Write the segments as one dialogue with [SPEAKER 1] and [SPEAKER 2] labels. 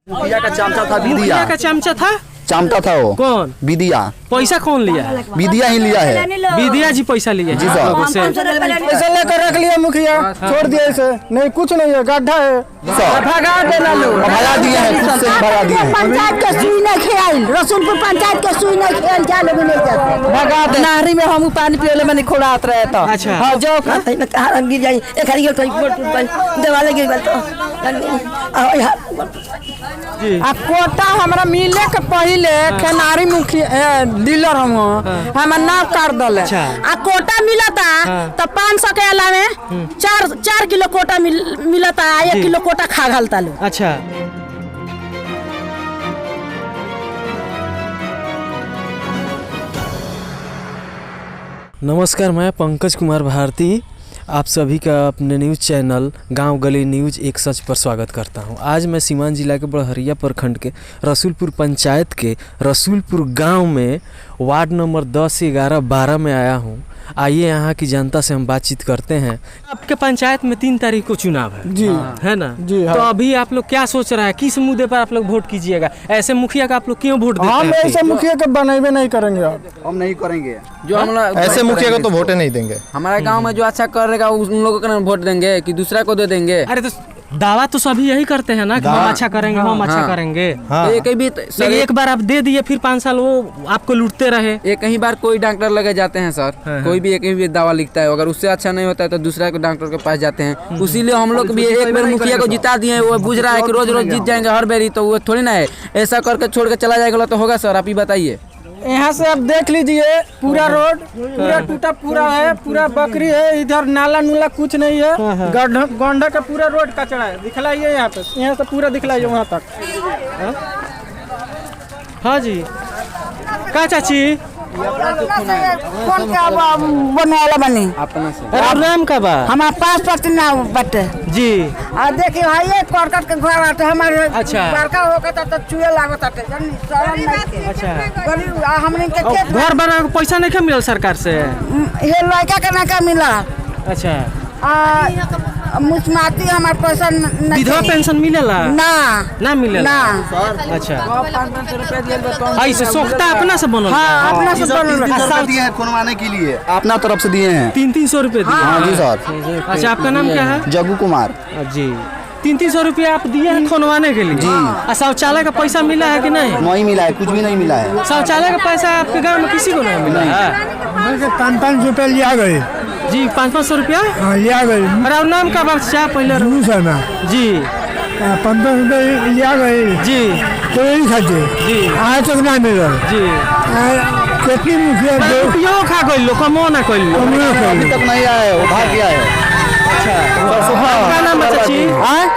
[SPEAKER 1] मुखिया का चमचा था,
[SPEAKER 2] मुखिया
[SPEAKER 1] विदिया
[SPEAKER 2] का चमचा था।
[SPEAKER 1] चमचा था वो।
[SPEAKER 2] कौन?
[SPEAKER 1] विदिया।
[SPEAKER 2] पैसा कौन लिया है?
[SPEAKER 1] विदिया ही लिया है।
[SPEAKER 2] विदिया जी पैसा लिए
[SPEAKER 1] जी सर।
[SPEAKER 3] पैसा लेकर रख लिया मुखिया, छोड़ दिया इसे। नहीं कुछ नहीं है, गड्ढा है।
[SPEAKER 1] भगा देना लो, भगा दिए हैं, खुद से भगा दिए हैं।
[SPEAKER 4] पंचायत के सुई नहीं खेल, रसूलपुर पंचायत के सुई नहीं खेल, जाले भी नहीं जाते।
[SPEAKER 3] भगा दे।
[SPEAKER 4] नहरी में हम पानी पियोले में खोलात रहे तो।
[SPEAKER 2] अच्छा।
[SPEAKER 4] हाँ जो कहते हैं कहाँ गिर जाई, एक हरी गिर कोई देवाले गिर गल तो।
[SPEAKER 3] आ कोटा हमरा मिले के पहले खेनारी मुखिया डीलर हम नाम काट दले।
[SPEAKER 4] आ कोटा मिला था तो 500 के अलावे 4 किलो कोटा मिला था, 1 किलो कोटा खा घलता लो।
[SPEAKER 2] अच्छा। नमस्कार, मैं पंकज कुमार भारती आप सभी का अपने न्यूज़ चैनल गांव गली न्यूज़ एक सच पर स्वागत करता हूं। आज मैं सीवान जिला के बड़हरिया प्रखंड के रसूलपुर पंचायत के रसूलपुर गांव में वार्ड नंबर 10, 11, 12 में आया हूं। आइए यहाँ की जनता से हम बातचीत करते हैं। आपके पंचायत में 3 तारीख को चुनाव है
[SPEAKER 3] जी,
[SPEAKER 2] है ना?
[SPEAKER 3] जी हाँ।
[SPEAKER 2] तो अभी आप लोग क्या सोच रहे हैं, किस मुद्दे पर आप लोग वोट कीजिएगा? ऐसे मुखिया का आप लोग क्यों वोट देते हैं?
[SPEAKER 3] हम ऐसे मुखिया के बनावे नहीं करेंगे,
[SPEAKER 1] हम नहीं करेंगे।
[SPEAKER 5] जो हम
[SPEAKER 6] ऐसे मुखिया को तो वोटे नहीं देंगे।
[SPEAKER 5] हमारे गांव में जो अच्छा करेगा उन लोगों को वोट देंगे कि दूसरा को दे देंगे।
[SPEAKER 2] अरे तो दावा तो सभी यही करते हैं ना कि हम अच्छा करेंगे, हम अच्छा करेंगे।
[SPEAKER 6] हाँ।
[SPEAKER 5] तो एक भी
[SPEAKER 2] लेकिन एक बार आप दे दिए, फिर 5 साल वो आपको लूटते रहे।
[SPEAKER 5] एक ही बार कोई डॉक्टर लगे जाते हैं सर। कोई भी एक ही भी दवा लिखता है, अगर उससे अच्छा नहीं होता है तो दूसरा को डॉक्टर के पास जाते हैं। इसीलिए हम लोग भी एक बार मुखिया को जिता दिए, वो बुझ रहा है कि रोज रोज जीत जाएंगे हर बेरी, तो वो थोड़ी ना है। ऐसा करके छोड़ के चला जाएगा तो होगा सर? आप ही बताइए।
[SPEAKER 3] यहाँ से आप देख लीजिए, पूरा रोड पूरा टूटा पूरा है, पूरा बकरी है, इधर नाला नूला कुछ नहीं है। गड्ढा का पूरा रोड कचरा है। दिखलाइए यहाँ पे, यहाँ से पूरा दिखलाइए वहाँ तक।
[SPEAKER 2] हाँ जी। का चाची
[SPEAKER 4] कौन क्या बनवाला बनी
[SPEAKER 5] अपना से
[SPEAKER 2] और नाम का बा?
[SPEAKER 4] हमारा 5% ना बटे
[SPEAKER 2] जी।
[SPEAKER 4] आ देखिए भाई ये करकट के घर आते हमारे।
[SPEAKER 2] अच्छा।
[SPEAKER 4] बड़का होके तो चूहे लागत आते जन शरण नहीं के।
[SPEAKER 2] अच्छा।
[SPEAKER 4] गरीब हमने के खेत
[SPEAKER 2] घर बनाने को पैसा नहीं मिलल सरकार से?
[SPEAKER 4] ये लड़का के ना का मिला।
[SPEAKER 2] अच्छा।
[SPEAKER 4] मुस्माती हमारे पैसा
[SPEAKER 2] विधवा पेंशन मिलेला? ना मिलेला।
[SPEAKER 4] ना।
[SPEAKER 2] अच्छा।
[SPEAKER 5] 500 रुपया दिए।
[SPEAKER 2] ऐसे सोखता अपना से बनल?
[SPEAKER 4] हाँ, अपना से बनल।
[SPEAKER 1] 300 दिए हैं खुनवाने के लिए, अपना तरफ से दिए हैं।
[SPEAKER 2] 300 रुपये दिए?
[SPEAKER 1] हाँ जी सर।
[SPEAKER 2] अच्छा, आपका नाम क्या है?
[SPEAKER 1] जग्गू कुमार
[SPEAKER 2] जी। 300 रुपया आप दिए हैं खुनवाने के लिए?
[SPEAKER 1] जी।
[SPEAKER 2] और शौचालय का पैसा मिला है कि नहीं?
[SPEAKER 1] नहीं मिला है, कुछ भी नहीं मिला है।
[SPEAKER 2] शौचालय का पैसा आपके गांव में किसी को नहीं मिला है?
[SPEAKER 3] 500 रुपया लिया गए
[SPEAKER 2] जी। 500 रुपया
[SPEAKER 3] लिया गए।
[SPEAKER 2] और आप नाम का बच्चा पहले? जी।
[SPEAKER 3] 15 रुपया लिया गए
[SPEAKER 2] जी।
[SPEAKER 3] तो नहीं खाते
[SPEAKER 2] जी।
[SPEAKER 3] आज तक ना मिला
[SPEAKER 2] जी।
[SPEAKER 3] कितनी मुखिया
[SPEAKER 2] रुपयो खा गई लो, कमो ना कोई लो।
[SPEAKER 1] अभी तक नहीं आया है, वो भाग गया है।
[SPEAKER 2] क्या नाम है चाची?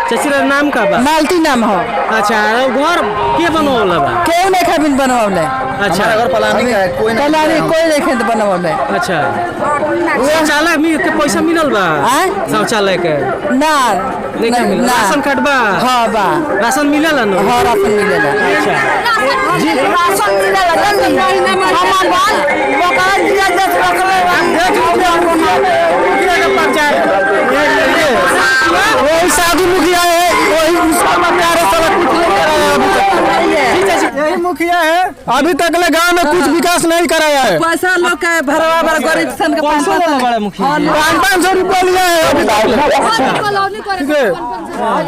[SPEAKER 2] चाची का नाम का बा?
[SPEAKER 4] मालती नाम हो।
[SPEAKER 2] अच्छा। घर के बनवला बा?
[SPEAKER 4] केहू नहीं खाबिन बनवले।
[SPEAKER 2] अच्छा।
[SPEAKER 1] अगर पलानी का है, कोई नहीं
[SPEAKER 4] कलानी कोई नहीं खेत बनवले।
[SPEAKER 2] अच्छा। शौचालय में के पैसा मिलल बा? शौचालय के
[SPEAKER 4] ना
[SPEAKER 2] नहीं मिलल? राशन कार्ड बा?
[SPEAKER 4] हाँ बा।
[SPEAKER 2] राशन मिलेला ना?
[SPEAKER 4] हाँ राशन मिलेला।
[SPEAKER 2] अच्छा।
[SPEAKER 4] जी राशन मिलेला जल्दी। हमार बाल बकरा दिया देख रखले
[SPEAKER 3] वही साधु मुखिया है, वही उसका प्यारे साला कुछ नहीं कराया अभी तक। यही मुखिया है, अभी तक ले गांव में कुछ विकास नहीं कराया है।
[SPEAKER 4] पैसा लोग के भरवा भर गरीब सन के
[SPEAKER 2] 500 बड़ा मुखिया?
[SPEAKER 3] 500 रुपया लिया है अभी तक। ठीक है,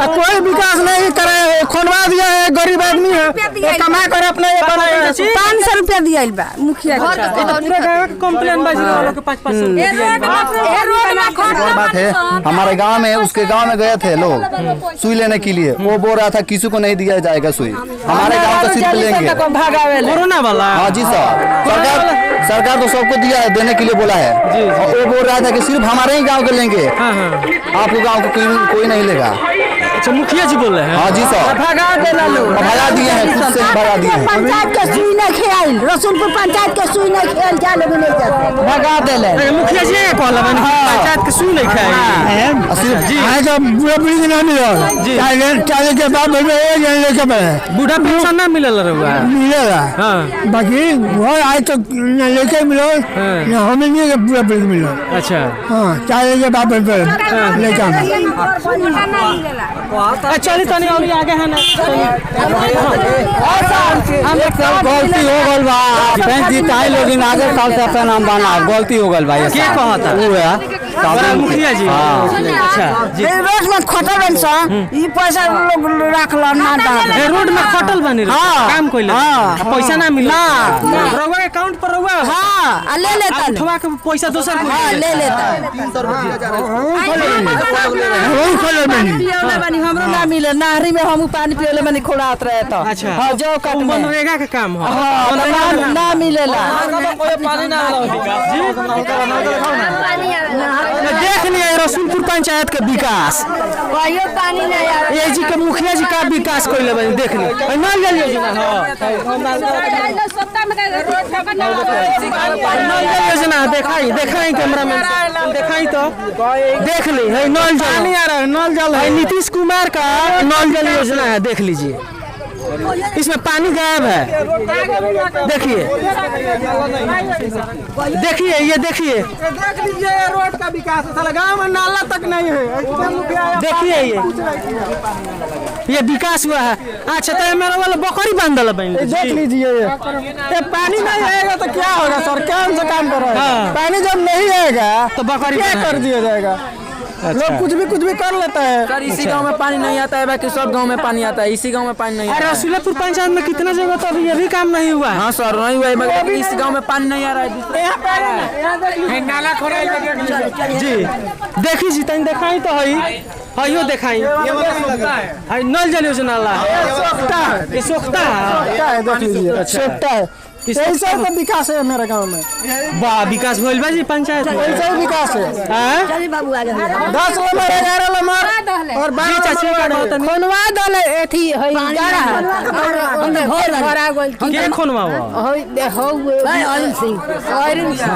[SPEAKER 3] कोई विकास नहीं कराया है। खुनवा दिया है, गरीब आदमी है, कमा कर अपने
[SPEAKER 4] 500 रुपया दिया बा मुखिया के।
[SPEAKER 2] पूरा गांव के कंप्लेन बाजी वालों के 500
[SPEAKER 1] बात है। हमारे गांव में, उसके गांव में गए थे लोग सुई लेने के लिए, वो बोल रहा था किसी को नहीं दिया जाएगा सुई, हमारे गांव का सिर्फ लेंगे।
[SPEAKER 2] कोरोना वाला?
[SPEAKER 1] हाँ जी सर। सरकार तो सबको दिया है, देने के लिए बोला है जी। और वो बोल रहा था कि सिर्फ हमारे ही गांव के लेंगे।
[SPEAKER 2] हाँ हाँ।
[SPEAKER 1] आपको गांव को कोई नहीं लेगा।
[SPEAKER 2] अच्छा, मुखिया जी बोल रहे हैं?
[SPEAKER 1] हाँ जी सर।
[SPEAKER 4] भगा देना लोग।
[SPEAKER 1] भगा दिए हैं, खुद से भगा दिए हैं।
[SPEAKER 4] पंचायत के सुई नहीं खेल, रसूलपुर पंचायत के सुई नहीं खेल, जाले भी नहीं जाते। भगा देले।
[SPEAKER 2] मुखिया जी कहला मैंने पंचायत के सुई नहीं खाएगी।
[SPEAKER 1] सिर्फ
[SPEAKER 2] जी।
[SPEAKER 3] आज तो बुढ़ा बुढ़ी के ना मिला
[SPEAKER 2] जी।
[SPEAKER 3] 40 के बाद लेके
[SPEAKER 2] बूढ़ा पेंशन ना मिलल रहुआ?
[SPEAKER 3] मिलेगा।
[SPEAKER 2] हाँ।
[SPEAKER 3] बाकी वो आज तो लेके मिलो ना, हमें नहीं पूरा बुढ़ी मिलो।
[SPEAKER 2] अच्छा।
[SPEAKER 3] हाँ, 40 के बाद लेके आना। चली तनी और आगे है ना
[SPEAKER 7] हम सब गलती हो गल बा बैंक जीताई लोग आगे साल से अपन नाम बना गलती हो गल भाई
[SPEAKER 3] के कहता
[SPEAKER 7] वो है
[SPEAKER 3] बड़ा मुखिया जी अच्छा जी
[SPEAKER 4] रोड में खटल बन सा ई पैसा लोग रखल ना दा
[SPEAKER 3] रोड में खटल बनी काम कोइले पैसा ना मिला रउआ अकाउंट पर रउआ
[SPEAKER 4] हां ले लेता
[SPEAKER 3] उठवा के पैसा दोसर को
[SPEAKER 4] हां ले लेता
[SPEAKER 3] 300 खोले
[SPEAKER 4] बनी हमरो ना मिले नहरी में हम पानी पियोले बनी खोलात रहे तो
[SPEAKER 3] अच्छा
[SPEAKER 4] हां जो कट
[SPEAKER 3] मनरेगा के काम हो
[SPEAKER 4] ना मिलेला
[SPEAKER 3] पानी ना देख लिया रसूलपुर पंचायत के विकास
[SPEAKER 4] कहियो पानी ना यार
[SPEAKER 3] ये जी के मुखिया जी का विकास कोइले बनी देख ली नल जल योजना नल जल योजना देखाई कैमरा में देखाई तो देख ली है नल जल नहीं आ रहा है नल जल है नीतीश कुमार का नल जल योजना है देख लीजिए इसमें पानी गायब है देखिए देखिए ये देखिए देख लीजिए रोड का विकास साला गांव में नाला तक नहीं है देखिए ये विकास हुआ है अच्छा तो मेरा वाला बकरी बांधल है
[SPEAKER 7] देख लीजिए ये पानी नहीं आएगा तो क्या होगा सरकार से काम कर रहा है पानी जब नहीं आएगा
[SPEAKER 3] तो बकरी
[SPEAKER 7] क्या कर दिया जाएगा लोग कुछ भी कर लेता है
[SPEAKER 5] सर इसी गांव में पानी नहीं आता है बाकी सब गांव में पानी आता है इसी गांव में पानी नहीं आता है
[SPEAKER 3] रसूलपुर पंचायत में कितना जगह तो अभी ये भी काम नहीं हुआ है
[SPEAKER 5] हाँ सर नहीं हुआ है मगर इस गांव में पानी नहीं आ रहा है
[SPEAKER 3] नाला जी देखी जी तनी देखाई तो हई हइयो देखाई हई नल जल योजना ला ये सोखता है
[SPEAKER 7] देख लीजिए सोखता है ऐसा तो विकास है मेरे गांव में
[SPEAKER 3] वाह विकास भइल बा जी पंचायत में
[SPEAKER 7] ऐसा ही विकास है
[SPEAKER 3] हैं
[SPEAKER 4] चली बाबू आ जा
[SPEAKER 7] 10 नंबर 11 नंबर और 12
[SPEAKER 3] चाची का बहुत
[SPEAKER 4] फोनवा दले एथी हई गाड़ा और ओने घर आ गइल
[SPEAKER 3] के खोनवा
[SPEAKER 4] होई हो भाई अरुण सिंह
[SPEAKER 3] अच्छा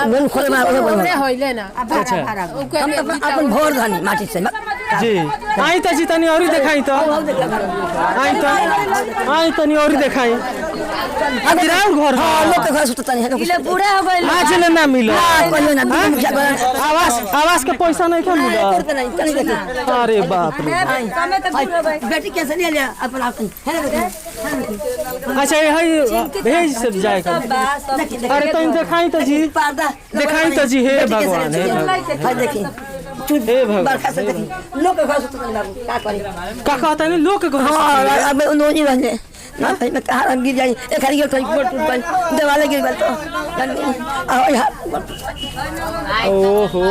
[SPEAKER 4] मन खोले में होइले ना
[SPEAKER 3] अच्छा
[SPEAKER 4] हम तो अपन भोर धनी माटी से
[SPEAKER 3] जी आई त जी तनी औरी देखाई तो आई तनी औरी देखाई अभी राउर घर
[SPEAKER 4] हां लोग के घर सुतता नहीं है बूढ़ा हो गइल
[SPEAKER 3] आज ले ना मिलो
[SPEAKER 4] कोई ना
[SPEAKER 3] आवास के पैसा नहीं क्या मिला
[SPEAKER 4] करते नहीं चली देखी
[SPEAKER 3] अरे बाप रे
[SPEAKER 4] बेटी कैसे ले लिया अपन अपन
[SPEAKER 3] अच्छा ये भेज से जाए का अरे तो देखाई तो जी देखाई तो जी हे भगवान
[SPEAKER 4] हां देखी
[SPEAKER 3] हे भगवान
[SPEAKER 4] बरखा से देखी लोग के घर सुतता नहीं बाबू का करी
[SPEAKER 3] का कहता है लोग के घर
[SPEAKER 4] हां अब नोनी रहने ना भाई मैं कहां गिर जाई एक हरी तो टूट गई दीवार गिर गई तो
[SPEAKER 3] ओहो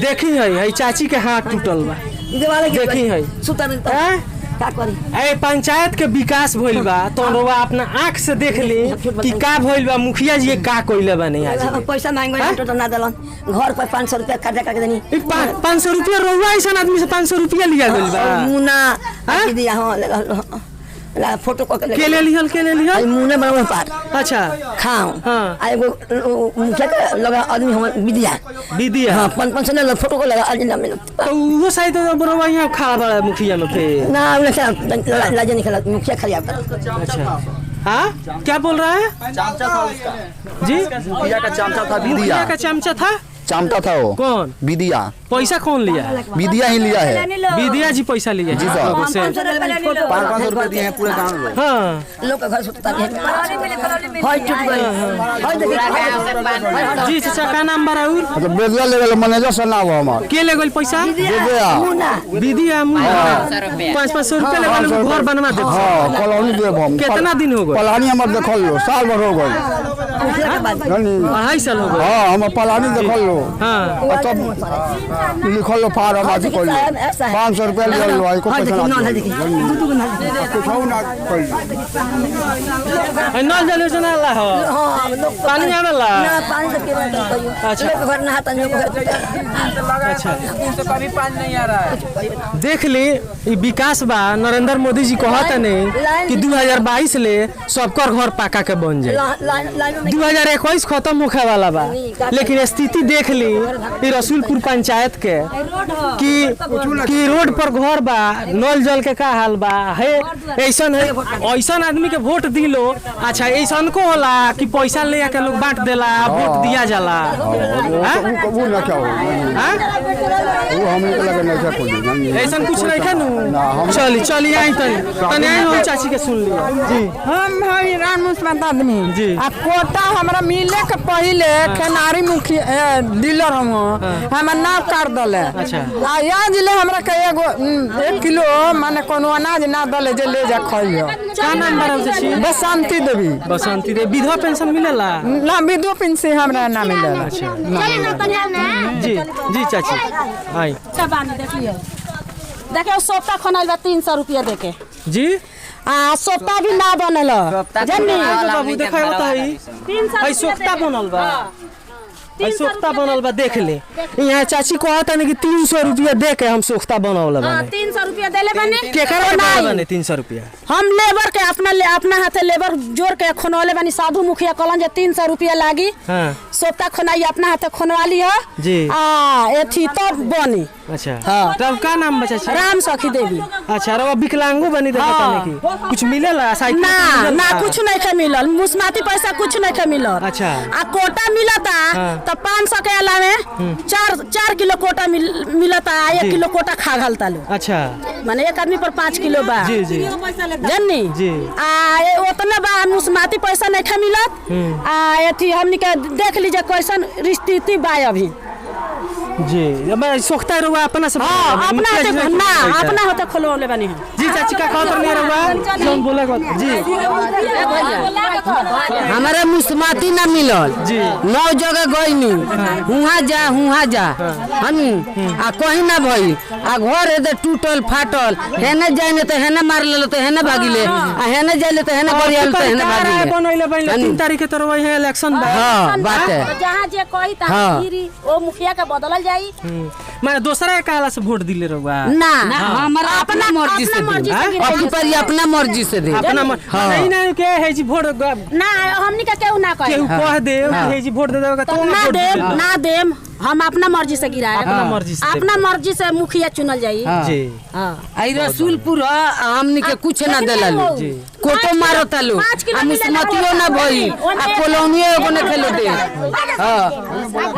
[SPEAKER 3] देखी है चाची के हाथ टूटल बा
[SPEAKER 4] दीवार गिर
[SPEAKER 3] देखी है
[SPEAKER 4] सुता नहीं तो का करी
[SPEAKER 3] ए पंचायत के विकास भइल बा तो रोवा अपना आंख से देख ली कि का भइल बा मुखिया जी का कोइले बा नहीं आज
[SPEAKER 4] पैसा मांगो तो ना दलन घर पर 500 रुपया कर्जा करके देनी
[SPEAKER 3] 500 रुपया रोवा ऐसा आदमी से 500 रुपया लिया गइल बा
[SPEAKER 4] मुना दिया हां ला फोटो को
[SPEAKER 3] के ले लिहल
[SPEAKER 4] मुने बनवा पार
[SPEAKER 3] अच्छा
[SPEAKER 4] खाओ
[SPEAKER 3] हां
[SPEAKER 4] आ एगो मुखिया लगा आदमी हम
[SPEAKER 3] विदिया
[SPEAKER 4] हां 500 ले फोटो को लगा आज ना मिलो
[SPEAKER 3] तो वो शायद रोवा यहां खा बड़ा मुखिया में फिर
[SPEAKER 4] ना उन्हें लाज नहीं खेला मुखिया खाली आता
[SPEAKER 3] अच्छा हाँ क्या बोल रहा है
[SPEAKER 1] चमचा था उसका
[SPEAKER 3] जी
[SPEAKER 1] मुखिया का चमचा था
[SPEAKER 3] मुखिया
[SPEAKER 1] विदिया
[SPEAKER 3] का चमचा था
[SPEAKER 1] चमचा था वो
[SPEAKER 3] कौन
[SPEAKER 1] विदिया
[SPEAKER 3] पैसा कौन लिया
[SPEAKER 1] विदिया ही लिया है
[SPEAKER 3] विदिया जी पैसा लिया
[SPEAKER 1] जी सर।
[SPEAKER 3] लोगों से
[SPEAKER 1] 500 रुपए दिए हैं पूरे गांव में
[SPEAKER 3] हाँ
[SPEAKER 4] लोग का घर सुतता नहीं हाय टूट गई हाय देखिए
[SPEAKER 3] जी चाचा का नाम बराउर
[SPEAKER 1] मतलब बेगुआ लेवल मैनेजर से ना हुआ हमार
[SPEAKER 3] के ले गइल पैसा
[SPEAKER 1] बेगुआ
[SPEAKER 3] विदिया 500 रुपया ले गइल घर बनवा दे
[SPEAKER 1] हां कॉलोनी देब हम
[SPEAKER 3] कितना दिन हो गए
[SPEAKER 1] पलानी हमर देखल लो साल भर हो गई नहीं
[SPEAKER 3] 2.5 साल हो गए
[SPEAKER 1] हां हम पलानी देखल लो
[SPEAKER 3] हाँ
[SPEAKER 1] तब लिखल लो फार्म आज कोई 500 रुपया ले लो आई को पैसा ना कुछ हो ना कोई
[SPEAKER 3] नल जल योजना ला हो पानी आवेला
[SPEAKER 4] ना पानी से के
[SPEAKER 3] अच्छा
[SPEAKER 4] लोग घर नहाता नहीं घर
[SPEAKER 3] अच्छा
[SPEAKER 5] तो कभी पानी नहीं आ रहा है
[SPEAKER 3] देख ली ई विकास बा नरेंद्र मोदी जी कहत नहीं कि 2022 ले सबकर घर पक्का के बन जाए
[SPEAKER 2] 2021 खत्म होखे वाला बा, लेकिन स्थिति देख ली ई रसूलपुर पंचायत के कि रोड पर घर बा, नल जल के का हाल बा है। ऐसन आदमी के वोट दिलो। अच्छा ऐसन को होला कि पैसा ले के लोग बांट देला, वोट दिया जाला।
[SPEAKER 1] वो ना क्या वो हम लगे नहीं क्या कोई
[SPEAKER 2] ऐसा कुछ नहीं खानू। चली आई तनी आई हम चाची के सुन लिया जी।
[SPEAKER 7] हम हई राम मुस्लिम आदमी
[SPEAKER 2] जी।
[SPEAKER 7] आ कोटा हमरा मिले के पहले खेनारी मुखी डीलर हम नाम काट दले।
[SPEAKER 2] अच्छा।
[SPEAKER 7] आ या जिले हमरा के एगो 1 किलो माने कोनो अनाज ना दले जे ले जा खइयो।
[SPEAKER 2] का नाम बराबर चाची?
[SPEAKER 7] बसंती देवी।
[SPEAKER 2] बसंती देवी। विधवा पेंशन मिलेला?
[SPEAKER 7] ना विधवा पेंशन हमरा ना मिलेला।
[SPEAKER 2] अच्छा जी जी चाची आई
[SPEAKER 4] देखिए सोफ्ता खनाइल बा 300 रुपया देके
[SPEAKER 2] जी।
[SPEAKER 4] सोफ्ता भी ना बनल जन्नी
[SPEAKER 2] बाबू देखा होता है
[SPEAKER 4] 300
[SPEAKER 2] सोफ्ता बनल बा, सोख्ता बनल बा देख ले। यहाँ चाची कहता नहीं कि 300 रुपया दे के हम सोख्ता बनौले बानी।
[SPEAKER 4] 300 रुपया देले बानी
[SPEAKER 2] केकरा बानी 300 रुपया?
[SPEAKER 4] हम लेबर के अपना हाथे लेबर जोड़ के खनौले बानी। साधु मुखिया कहलन जे 300 रुपया लागी।
[SPEAKER 2] हां
[SPEAKER 4] सोफ्ता खनाई अपना हाथे खनवा लियो
[SPEAKER 2] जी।
[SPEAKER 4] एथी तब बनी।
[SPEAKER 2] अच्छा तब का नाम बचा छी?
[SPEAKER 4] राम सखी देवी।
[SPEAKER 2] अच्छा रो विकलांगो बनी देखता नहीं कि कुछ मिलेला? साइकिल
[SPEAKER 4] ना कुछ नहीं के मिलल, मुस्माती पैसा कुछ नहीं के मिलल।
[SPEAKER 2] अच्छा
[SPEAKER 4] कोटा मिलता तो 500 के अलावे 4 किलो कोटा मिलता। 1 किलो कोटा खा घलता लो।
[SPEAKER 2] अच्छा
[SPEAKER 4] माने एक आदमी पर 5 किलो बा
[SPEAKER 2] जी जी
[SPEAKER 4] जन्नी
[SPEAKER 2] जी।
[SPEAKER 4] उतना बा मुस्माती पैसा नहीं के मिलत। एथी हमनी के देख लीजिए कैसन स्थिति बा अभी
[SPEAKER 2] जी। अब सोख्ता रुआ अपना सब
[SPEAKER 4] अपना होते खोलवले बानी हम
[SPEAKER 2] जी। चाची का कहत नहीं रुआ जोन बोले जी।
[SPEAKER 8] हमारे मुस्माती ना मिलल
[SPEAKER 2] जी।
[SPEAKER 8] 9 जगह गईनी हुआ जा हम आ कहीं ना भई आ घर है टूटल फाटल हेने जाइने तो हेने मार ले तो हेने भागिले आ हेने जाइले तो हेने गरियाल तो हेने भागिले
[SPEAKER 2] बनइले बनइले 3 तारीख के तरह है इलेक्शन बा।
[SPEAKER 8] हां बात है
[SPEAKER 4] जहां जे कही ता गिरी ओ मुखिया का बदलल जाई।
[SPEAKER 2] माने दूसरा काला से वोट दिले रहुआ?
[SPEAKER 8] ना हमारा अपना मर्जी से दे। अब पर अपना मर्जी से दे।
[SPEAKER 2] अपना नहीं ना के है जी वोट
[SPEAKER 4] ना हमनी का केहू ना कहे।
[SPEAKER 2] केहू कह दे है जी वोट दे देगा तो
[SPEAKER 4] ना देम हम अपना मर्जी से गिराए। अपना मर्जी से मुखिया चुनल जाई
[SPEAKER 2] जी।
[SPEAKER 8] आई रसूलपुर हमनी के कुछ ना देला लो कोटो मारता लो आ मुस्मतियो ना भई आ कोलोनियो एगो ने खेले दे।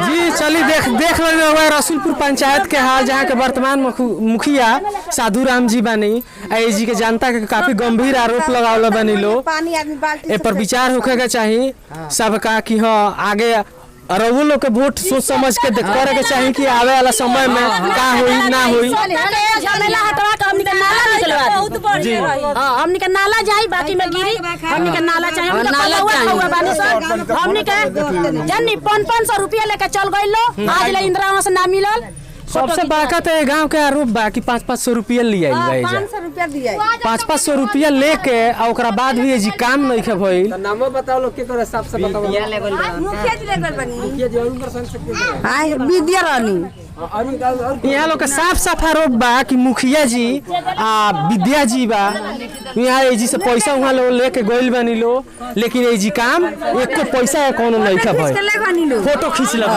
[SPEAKER 2] जी चली देख रहे हुआ रसूलपुर पंचायत के हाल, जहाँ के वर्तमान मुखिया साधु राम जी बानी। आई जी के जनता के काफी गंभीर आरोप लगावल बनी लो। ए पर विचार होखे के चाहिए सबका कि हाँ आगे रवो लोग के वोट सोच समझ के करे के चाहिए कि आवे वाला समय में का होई ना होई।
[SPEAKER 4] हमनी के नाला जाई बाकी में गिरी हमनी के नाला चाहिए। हमनी के जन्नी 500 रुपया लेके चल गइलो आज ले इंदिरा आवास ना मिलल।
[SPEAKER 2] सबसे बड़का तो गांव के आरोप बा कि 500 रुपया लिया
[SPEAKER 7] 500 रुपया दिया
[SPEAKER 2] 500 रुपया लेके और ओकरा बाद भी जी काम नहीं खे भइल।
[SPEAKER 5] नाम बताओ लोग के करे साफ से बताओ।
[SPEAKER 7] मुखिया जी लेवल बनी मुखिया जी और कर सकते हैं। हां विद्या रानी
[SPEAKER 2] यहाँ लोग का साफ आरोप बा कि मुखिया जी विद्या जी बा यहाँ जी से पैसा वहाँ लोग लेके गइल बनी लो, लेकिन ये जी काम एक को पैसा है कोनो नहीं खा भाई फोटो खींच ले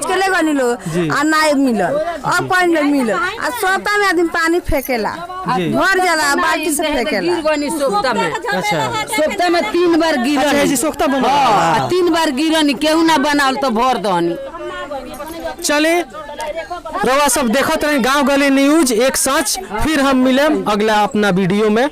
[SPEAKER 7] के ले बनी लो आ ना मिलल अब पानी नहीं मिलल आ सोता में आदमी पानी फेकेला घर जाला बाल्टी से फेकेला
[SPEAKER 8] बनी सोफ्ता में।
[SPEAKER 2] अच्छा
[SPEAKER 8] सोफ्ता में 3 बार गिरल।
[SPEAKER 2] अच्छा जी सोख्ता बना
[SPEAKER 8] 3 बार गिरल केहू ना बनावल तो भर दहनी।
[SPEAKER 2] चले रवा सब देखत रहे गांव गली न्यूज एक सच। फिर हम मिले अगला अपना वीडियो में।